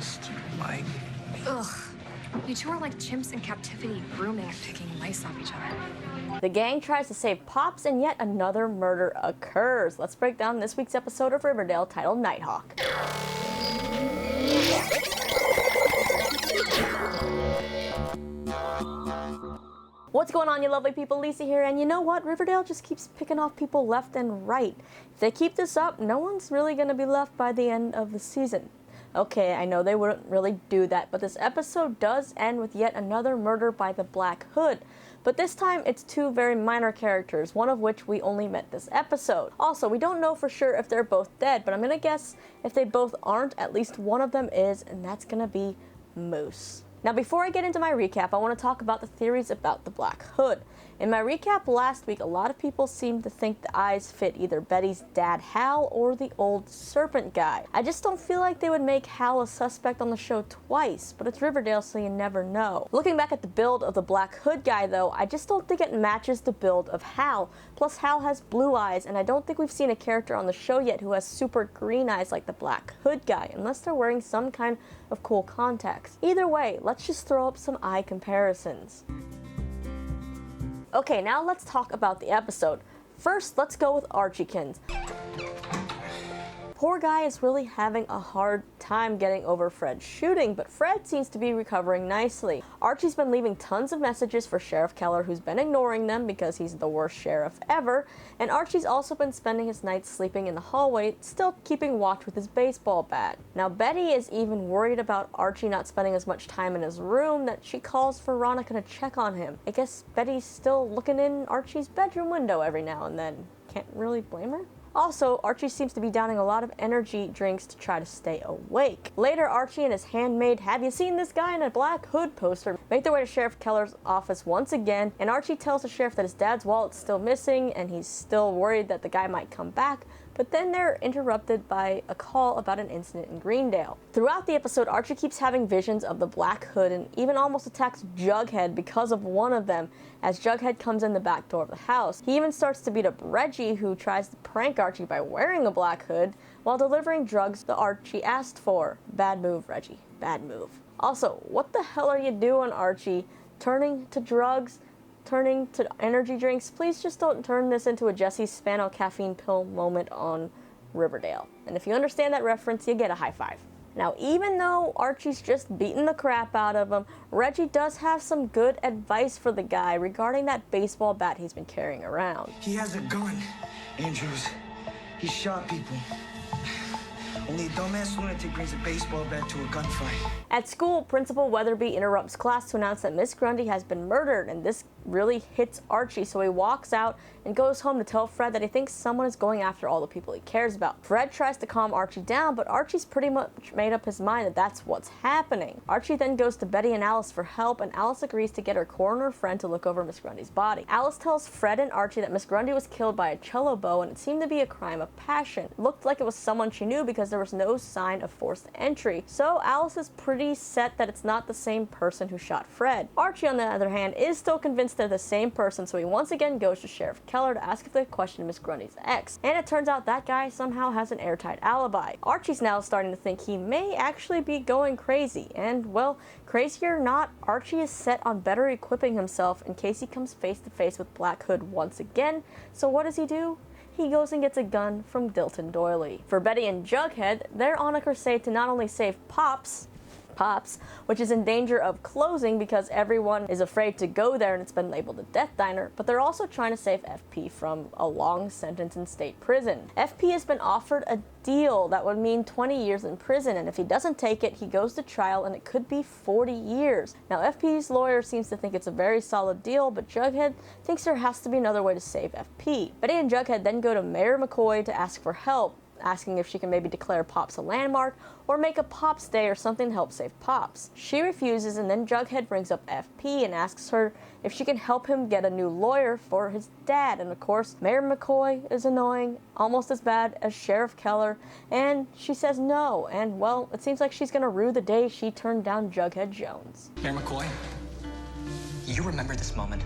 just like... Ugh. You two are like chimps in captivity, grooming and picking lice off each other. The gang tries to save Pops, and yet another murder occurs. Let's break down this week's episode of Riverdale titled Nighthawk. What's going on, you lovely people? Lisa here, and you know what? Riverdale just keeps picking off people left and right. If they keep this up, no one's really going to be left by the end of the season. Okay, I know they wouldn't really do that, but this episode does end with yet another murder by the Black Hood. But this time, it's two very minor characters, one of which we only met this episode. Also, we don't know for sure if they're both dead, but I'm gonna guess if they both aren't, at least one of them is, and that's gonna be Moose. Now, before I get into my recap, I want to talk about the theories about the Black Hood. In my recap last week, a lot of people seemed to think the eyes fit either Betty's dad Hal or the old serpent guy. I just don't feel like they would make Hal a suspect on the show twice, but it's Riverdale, so you never know. Looking back at the build of the Black Hood guy though, I just don't think it matches the build of Hal. Plus Hal has blue eyes, and I don't think we've seen a character on the show yet who has super green eyes like the Black Hood guy, unless they're wearing some kind of cool contacts. Either way, let's just throw up some eye comparisons. Okay, now let's talk about the episode. First, let's go with Archiekins. Poor guy is really having a hard time getting over Fred's shooting, but Fred seems to be recovering nicely. Archie's been leaving tons of messages for Sheriff Keller, who's been ignoring them because he's the worst sheriff ever, and Archie's also been spending his nights sleeping in the hallway, still keeping watch with his baseball bat. Now Betty is even worried about Archie not spending as much time in his room that she calls Veronica to check on him. I guess Betty's still looking in Archie's bedroom window every now and then. Can't really blame her. Also, Archie seems to be downing a lot of energy drinks to try to stay awake. Later, Archie and his handmaid "Have you seen this guy in a Black Hood" poster make their way to Sheriff Keller's office once again, and Archie tells the sheriff that his dad's wallet's still missing and he's still worried that the guy might come back, but then they're interrupted by a call about an incident in Greendale. Throughout the episode, Archie keeps having visions of the Black Hood and even almost attacks Jughead because of one of them, as Jughead comes in the back door of the house. He even starts to beat up Reggie, who tries to prank Archie by wearing a Black Hood while delivering drugs that Archie asked for. Bad move, Reggie. Bad move. Also, what the hell are you doing, Archie? Turning to drugs? Turning to energy drinks? Please just don't turn this into a Jesse Spano caffeine pill moment on Riverdale. And if you understand that reference, you get a high five. Now, even though Archie's just beating the crap out of him, Reggie does have some good advice for the guy regarding that baseball bat he's been carrying around. He has a gun, Andrews. He shot people. Only a dumbass lunatic brings a baseball bat to a gunfight. At school, Principal Weatherby interrupts class to announce that Miss Grundy has been murdered, and this really hits Archie, so he walks out and goes home to tell Fred that he thinks someone is going after all the people he cares about. Fred tries to calm Archie down, but Archie's pretty much made up his mind that that's what's happening. Archie then goes to Betty and Alice for help, and Alice agrees to get her coroner friend to look over Miss Grundy's body. Alice tells Fred and Archie that Miss Grundy was killed by a cello bow, and it seemed to be a crime of passion. It looked like it was someone she knew because there was no sign of forced entry, so Alice is pretty set that it's not the same person who shot Fred. Archie, on the other hand, is still convinced they're the same person, so he once again goes to Sheriff Keller to ask if they questioned Miss Grundy's ex, and it turns out that guy somehow has an airtight alibi. Archie's now starting to think he may actually be going crazy, and well, crazy or not, Archie is set on better equipping himself in case he comes face to face with Black Hood once again. So what does he do? He goes and gets a gun from Dilton Doily. For Betty and Jughead, they're on a crusade to not only save Pops, which is in danger of closing because everyone is afraid to go there and it's been labeled a death diner, but they're also trying to save FP from a long sentence in state prison. FP has been offered a deal that would mean 20 years in prison, and if he doesn't take it, he goes to trial and it could be 40 years. Now, FP's lawyer seems to think it's a very solid deal, but Jughead thinks there has to be another way to save FP. Betty and Jughead then go to Mayor McCoy to ask for help, asking if she can maybe declare Pops a landmark or make a Pops Day or something to help save Pops. She refuses, and then Jughead brings up FP and asks her if she can help him get a new lawyer for his dad. And of course, Mayor McCoy is annoying, almost as bad as Sheriff Keller, and she says no. And well, it seems like she's gonna rue the day she turned down Jughead Jones. Mayor McCoy, you remember this moment?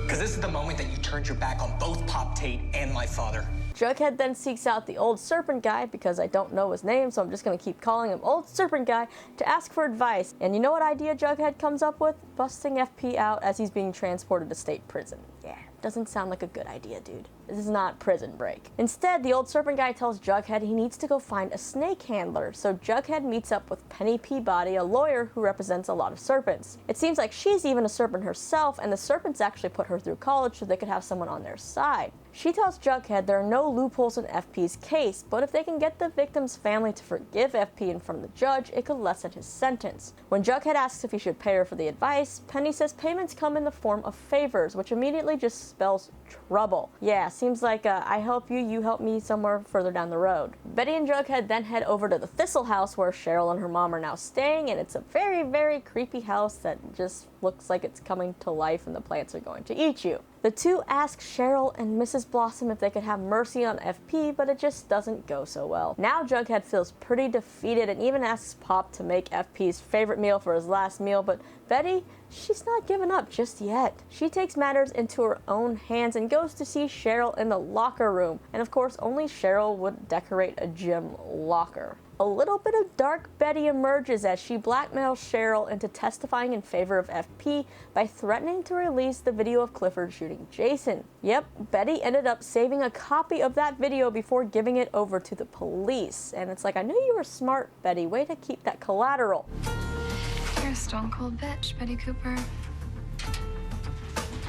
Because this is the moment that you turned your back on both Pop Tate and my father. Jughead then seeks out the old serpent guy, because I don't know his name, so I'm just gonna keep calling him old serpent guy, to ask for advice. And you know what idea Jughead comes up with? Busting FP out as he's being transported to state prison. Yeah, doesn't sound like a good idea, dude. This is not Prison Break. Instead, the old serpent guy tells Jughead he needs to go find a snake handler, so Jughead meets up with Penny Peabody, a lawyer who represents a lot of serpents. It seems like she's even a serpent herself, and the serpents actually put her through college so they could have someone on their side. She tells Jughead there are no loopholes in FP's case, but if they can get the victim's family to forgive FP in front of the judge, it could lessen his sentence. When Jughead asks if he should pay her for the advice, Penny says payments come in the form of favors, which immediately just spells trouble. Yeah, seems like I help you, you help me somewhere further down the road. Betty and Jughead then head over to the Thistle house where Cheryl and her mom are now staying, and it's a very, very creepy house that just looks like it's coming to life and the plants are going to eat you. The two ask Cheryl and Mrs. Blossom if they could have mercy on FP, but it just doesn't go so well. Now Jughead feels pretty defeated and even asks Pop to make FP's favorite meal for his last meal, but Betty, she's not giving up just yet. She takes matters into her own hands and goes to see Cheryl in the locker room, and of course only Cheryl would decorate a gym locker. A little bit of dark Betty emerges as she blackmails Cheryl into testifying in favor of FP by threatening to release the video of Clifford shooting Jason. Yep, Betty ended up saving a copy of that video before giving it over to the police. And it's like, I knew you were smart, Betty. Way to keep that collateral. You're a stone cold bitch, Betty Cooper.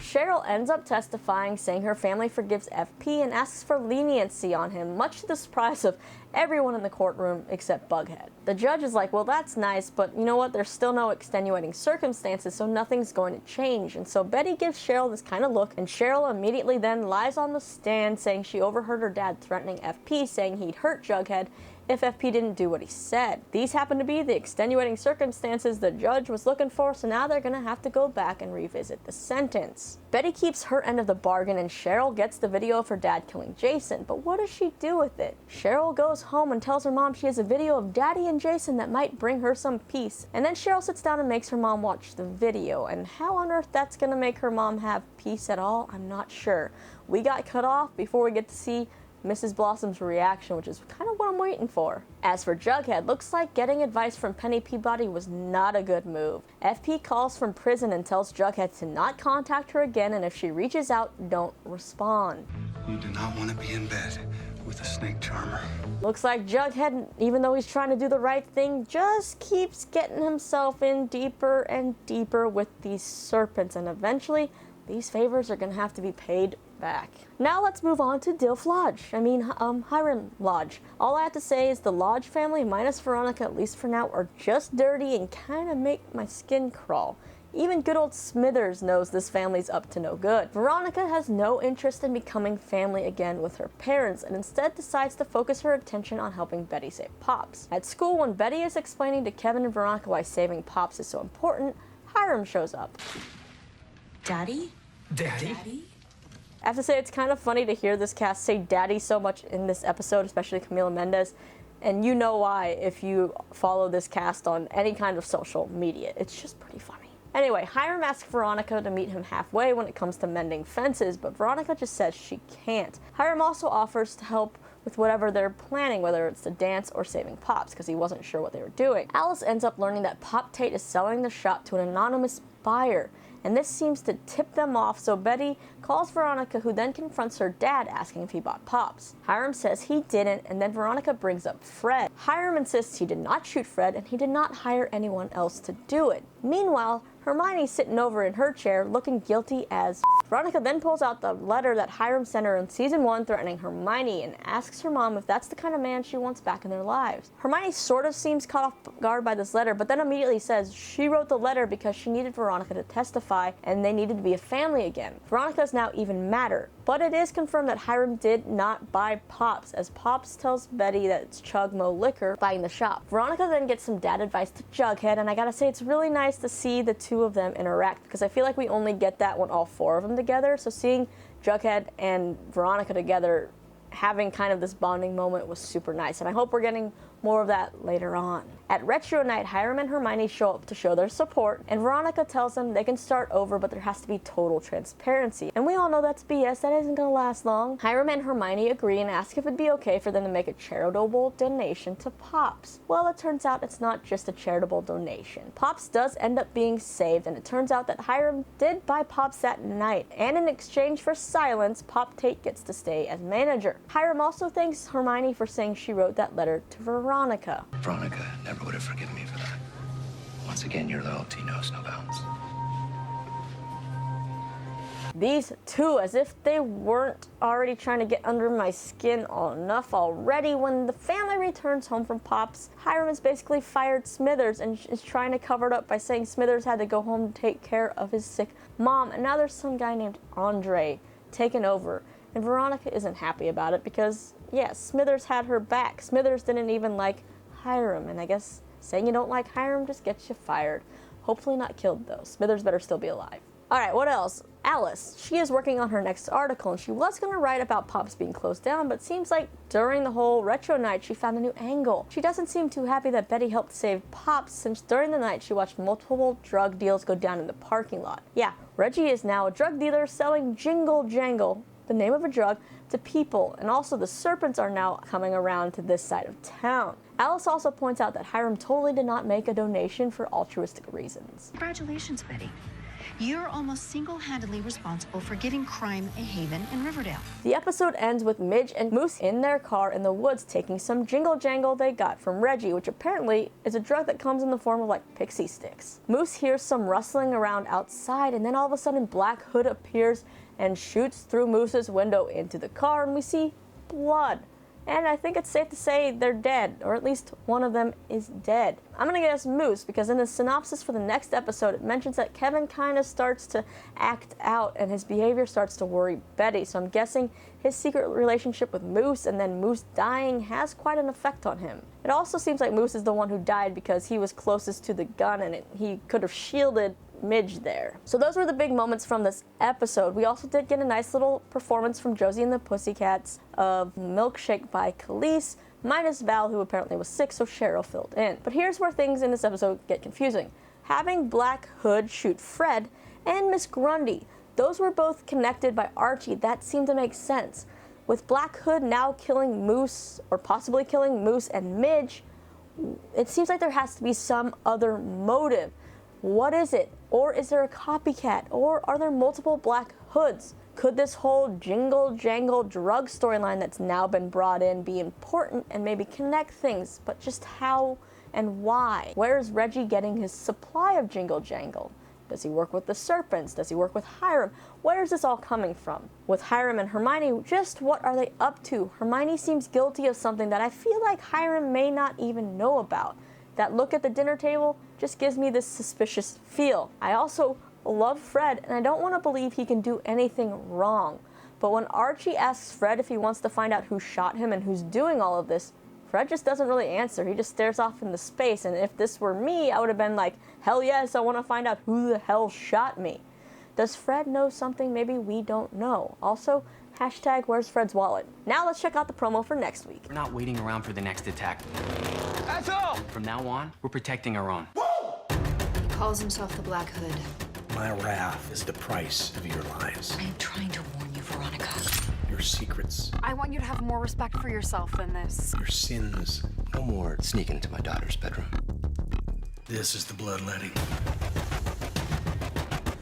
Cheryl ends up testifying, saying her family forgives FP and asks for leniency on him, much to the surprise of everyone in the courtroom except Bughead. The judge is like, well, that's nice, but you know what? There's still no extenuating circumstances, so nothing's going to change. And so Betty gives Cheryl this kind of look, and Cheryl immediately then lies on the stand, saying she overheard her dad threatening FP, saying he'd hurt Jughead if FP didn't do what he said. These happen to be the extenuating circumstances the judge was looking for, so now they're gonna have to go back and revisit the sentence. Betty keeps her end of the bargain, and Cheryl gets the video of her dad killing Jason, but what does she do with it? Cheryl goes home and tells her mom she has a video of Daddy and Jason that might bring her some peace, and then Cheryl sits down and makes her mom watch the video, and how on earth that's gonna make her mom have peace at all, I'm not sure. We got cut off before we get to see Mrs. Blossom's reaction, which is kind of what I'm waiting for. As for Jughead, looks like getting advice from Penny Peabody was not a good move. FP calls from prison and tells Jughead to not contact her again, and if she reaches out, don't respond. You do not want to be in bed with a snake charmer. Looks like Jughead, even though he's trying to do the right thing, just keeps getting himself in deeper and deeper with these serpents, and eventually these favors are gonna have to be paid back. Now let's move on to Hiram Lodge. All I have to say is the Lodge family, minus Veronica, at least for now, are just dirty and kind of make my skin crawl. Even good old Smithers knows this family's up to no good. Veronica has no interest in becoming family again with her parents and instead decides to focus her attention on helping Betty save Pops. At school, when Betty is explaining to Kevin and Veronica why saving Pops is so important, Hiram shows up. Daddy? Daddy? I have to say, it's kind of funny to hear this cast say daddy so much in this episode, especially Camila Mendes, and you know why if you follow this cast on any kind of social media. It's just pretty funny. Anyway, Hiram asks Veronica to meet him halfway when it comes to mending fences, but Veronica just says she can't. Hiram also offers to help with whatever they're planning, whether it's the dance or saving Pops, because he wasn't sure what they were doing. Alice ends up learning that Pop Tate is selling the shop to an anonymous buyer, and this seems to tip them off, so Betty calls Veronica, who then confronts her dad asking if he bought Pops. Hiram says he didn't, and then Veronica brings up Fred. Hiram insists he did not shoot Fred, and he did not hire anyone else to do it. Meanwhile, Hermione's sitting over in her chair looking guilty as Veronica then pulls out the letter that Hiram sent her in season 1 threatening Hermione and asks her mom if that's the kind of man she wants back in their lives. Hermione sort of seems caught off guard by this letter, but then immediately says she wrote the letter because she needed Veronica to testify and they needed to be a family again. Veronica is now even madder, but it is confirmed that Hiram did not buy Pops, as Pops tells Betty that it's Chug Mo Liquor buying the shop. Veronica then gets some dad advice to Jughead, and I gotta say it's really nice to see the two of them interact, because I feel like we only get that when all four of them together, so seeing Jughead and Veronica together having kind of this bonding moment was super nice, and I hope we're getting more of that later on. At Retro Night, Hiram and Hermione show up to show their support, and Veronica tells them they can start over, but there has to be total transparency. And we all know that's BS, that isn't gonna last long. Hiram and Hermione agree and ask if it'd be okay for them to make a charitable donation to Pops. Well, it turns out it's not just a charitable donation. Pops does end up being saved, and it turns out that Hiram did buy Pops that night, and in exchange for silence, Pop Tate gets to stay as manager. Hiram also thanks Hermione for saying she wrote that letter to Veronica. Veronica never would have forgiven me for that. Once again, your loyalty knows no bounds. These two, as if they weren't already trying to get under my skin enough already. When the family returns home from Pops, Hiram has basically fired Smithers and is trying to cover it up by saying Smithers had to go home to take care of his sick mom, and now there's some guy named Andre taking over. And Veronica isn't happy about it because, yeah, Smithers had her back. Smithers didn't even like Hiram, and I guess saying you don't like Hiram just gets you fired. Hopefully not killed, though. Smithers better still be alive. Alright, what else? Alice. She is working on her next article, and she was going to write about Pops being closed down, but seems like during the whole Retro Night she found a new angle. She doesn't seem too happy that Betty helped save Pops, since during the night she watched multiple drug deals go down in the parking lot. Yeah, Reggie is now a drug dealer selling Jingle Jangle, the name of a drug, to people, and also the serpents are now coming around to this side of town. Alice also points out that Hiram totally did not make a donation for altruistic reasons. Congratulations, Betty. You're almost single-handedly responsible for giving crime a haven in Riverdale. The episode ends with Midge and Moose in their car in the woods taking some Jingle Jangle they got from Reggie, which apparently is a drug that comes in the form of like pixie sticks. Moose hears some rustling around outside, and then all of a sudden Black Hood appears and shoots through Moose's window into the car, and we see blood. And I think it's safe to say they're dead, or at least one of them is dead. I'm gonna guess Moose, because in the synopsis for the next episode, it mentions that Kevin kind of starts to act out and his behavior starts to worry Betty. So I'm guessing his secret relationship with Moose and then Moose dying has quite an effect on him. It also seems like Moose is the one who died because he was closest to the gun and he could have shielded Midge there. So those were the big moments from this episode. We also did get a nice little performance from Josie and the Pussycats of Milkshake by Khalees, minus Val, who apparently was sick, so Cheryl filled in. But here's where things in this episode get confusing. Having Black Hood shoot Fred and Miss Grundy, those were both connected by Archie. That seemed to make sense. With Black Hood now killing Moose, or possibly killing Moose and Midge, it seems like there has to be some other motive. What is it? Or is there a copycat? Or are there multiple Black Hoods? Could this whole Jingle Jangle drug storyline that's now been brought in be important and maybe connect things, but just how and why? Where is Reggie getting his supply of Jingle Jangle? Does he work with the serpents? Does he work with Hiram? Where is this all coming from? With Hiram and Hermione, just what are they up to? Hermione seems guilty of something that I feel like Hiram may not even know about. That look at the dinner table just gives me this suspicious feel. I also love Fred, and I don't want to believe he can do anything wrong. But when Archie asks Fred if he wants to find out who shot him and who's doing all of this, Fred just doesn't really answer. He just stares off into space, and if this were me, I would have been like, hell yes, I want to find out who the hell shot me. Does Fred know something maybe we don't know? Also, hashtag where's Fred's wallet? Now let's check out the promo for next week. We're not waiting around for the next attack. That's all! From now on, we're protecting our own. He calls himself the Black Hood. My wrath is the price of your lies. I am trying to warn you, Veronica. Your secrets, I want you to have more respect for yourself than this. your sins. No more sneaking into my daughter's bedroom. This is the bloodletting.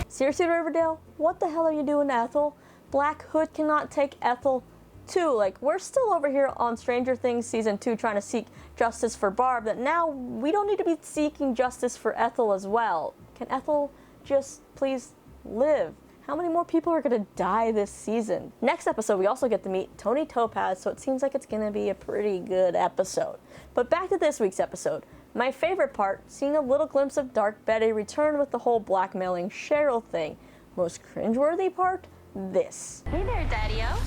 Seriously, Riverdale? What the hell are you doing to Ethel? Black Hood cannot take Ethel too. Like, we're still over here on Stranger Things Season 2 trying to seek justice for Barb, that now we don't need to be seeking justice for Ethel as well. Can Ethel just please live? How many more people are going to die this season? Next episode, we also get to meet Tony Topaz, so it seems like it's going to be a pretty good episode. But back to this week's episode. My favorite part, seeing a little glimpse of Dark Betty return with the whole blackmailing Cheryl thing. Most cringeworthy part? This. Hey there, Daddy-O.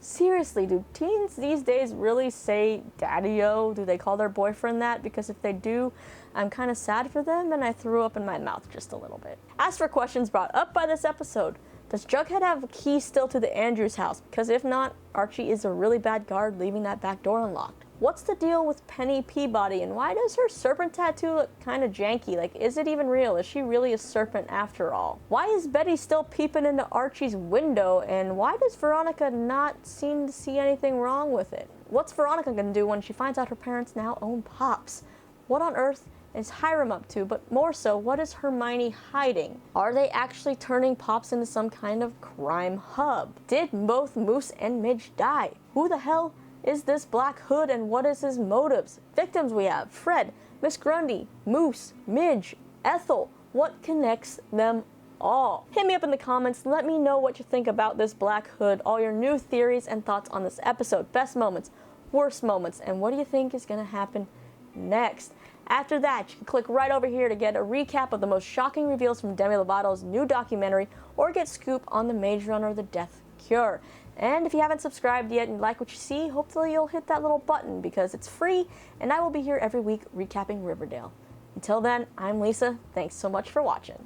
Seriously, do teens these days really say daddy-o? Do they call their boyfriend that? Because if they do, I'm kind of sad for them, and I threw up in my mouth just a little bit. As for questions brought up by this episode, does Jughead have a key still to the Andrews house? Because if not, Archie is a really bad guard leaving that back door unlocked. What's the deal with Penny Peabody, and why does her serpent tattoo look kind of janky? Like, is it even real? Is she really a serpent after all? Why is Betty still peeping into Archie's window, and why does Veronica not seem to see anything wrong with it? What's Veronica gonna do when she finds out her parents now own Pops? What on earth is Hiram up to? But more so, what is Hermione hiding? Are they actually turning Pops into some kind of crime hub? Did both Moose and Midge die? Who the hell is this Black Hood, and what is his motives? Victims we have: Fred, Miss Grundy, Moose, Midge, Ethel. What connects them all? Hit me up in the comments. Let me know what you think about this Black Hood, all your new theories and thoughts on this episode. Best moments, worst moments, and what do you think is going to happen next? After that, you can click right over here to get a recap of the most shocking reveals from Demi Lovato's new documentary, or get scoop on the Maze Runner, The Death Cure. And if you haven't subscribed yet and like what you see, hopefully you'll hit that little button because it's free, and I will be here every week recapping Riverdale. Until then, I'm Lisa. Thanks so much for watching.